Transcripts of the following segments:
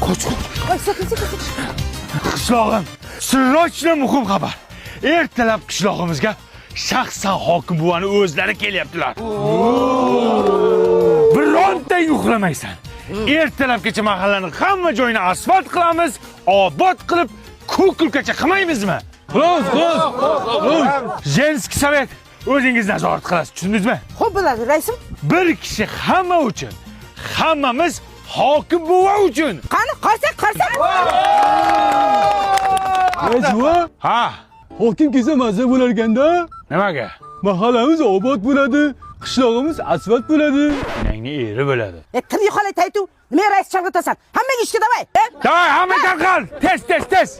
Qoch. Sekin. Qishlog'im, sirrochli muhim xabar. Ertalab qishlog'imizga shaxsan hokim buvani o'zlari kelyaptilar. Birontang uxlamaysan. Ertalabgacha mahallaning hamma joyini asfalt qilamiz, obod qilib, ko'kulkacha qilmaymizmi? Jenskiy sovet o'zingiz nazorat qilasiz, tushundingizmi? Xo'p bo'ladi, raisim. Bir kishi hamma uchun, hammamiz hokim buva uchun. Qani, qarsak. Rais buva, Ha, hokim kelsa mazza bo'lar ekanda. nimaga? Mahallamiz obod bo'ladi, qishlog'imiz asfalt bo'ladi. Meningni eri bo'ladi. Tilni xolay taytu. Nima rais chalg'itasan? Hammaga ishga davay. Davay, hamma tarqal. Tez.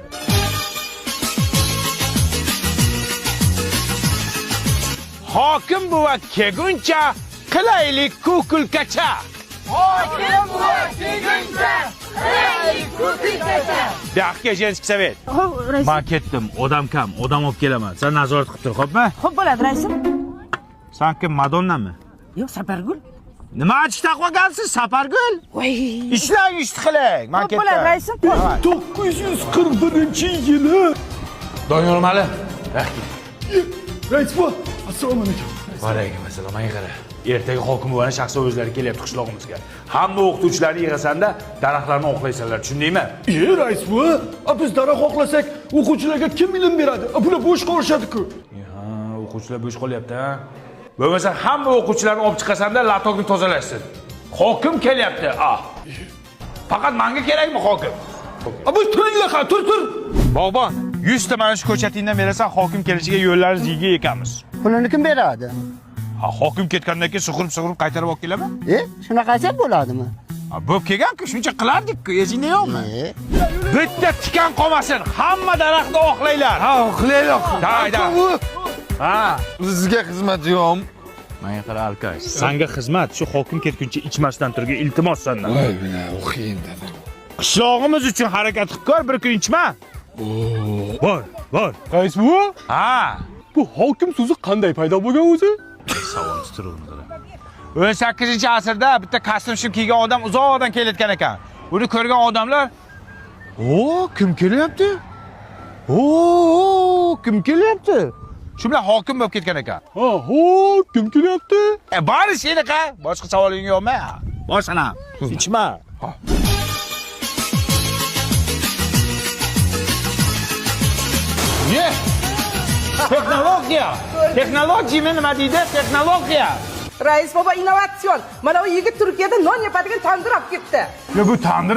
Hokim buva kelguncha qilaylik ko'kulkacha. Daqqa Jenskiy sovet. Xo'p, raisim. Men ketdim, odam kam, odam olib kelaman. Sen nazorat qilib tur, xo'pmi? Xo'p bo'ladi, raisim. Sen kim, Madonnami? Yo'q, Sapargul. Nima achib taqvagansiz, Sapargul? Voy. Ishlang, ish qiling. Men Xo'p ketdim. bo'ladi, raisim. 941-yili. Doniyor Mali. Rahmat. Rais buva, assalomu alaykum. Va alaykum assalom. Menga qara. Ertaga hokim buvani shaxsan o'zlari kelyapti qishlog'imizga. Hamma o'qituvchilarni yig'asanda daraxtlarni oqlaysanlar, tushundingmi? Rais buva, biz daraxt oqlasak, o'quvchilarga kim ilm beradi? Bular bo'sh qolishadi-ku. Ha, o'quvchilar bo'sh qolyapti, ha. Bo'lmasa hamma o'quvchilarni olib chiqasanda latokni tozalashsin. Hokim kelyapti. Faqat menga kerakmi hokim? Bu turinglar, tur. Bog'bon, 100 ta mana shu ko'chatingdan berasan, hokim kelishiga yo'llarimiz yiga ekamiz. Pulini kim beradi? Ha, hokim ketgandan keyin sug'urib qaytarib olib kelaman. Shunaqasi bo'ladimi? Bo'p kelgan-ku, shuncha qilardik-ku, esingda yo'qmi? Bitta tikan qolmasin, hamma daraxtni oqlaylar. Ha, qilaylik. Davay. Ha, Sizga xizmat yo'qmi? menga qara Alkay. Senga xizmat, shu hokim ketguncha ichmasdan turga iltimos sendan. Voy, mena o'qiyin dedim. Qishlog'imiz uchun harakat qilib ko'r, bir kun ichma. Bor. Rais buva, Ha. bu hokim so'zi qanday paydo bo'lgan o'zi? Savol tuturuvdi. 18-asrda bitta kostyum kiygan odam uzoqdan kelayotgan ekan. Uni ko'rgan odamlar, kim kelyapti? Kim kelyapti? Shu bilan hokim bo'lib ketgan ekan. Kim kelyapti? Bari seniqa, boshqa savoling yo'qmi? Boshana. Ichma. Ye. Texnologiya nima deydi? Texnologiya. Rais baba innovatsion. Mana u yigit Turkiyada non yapadigan tandir olib ketdi. Bu tandir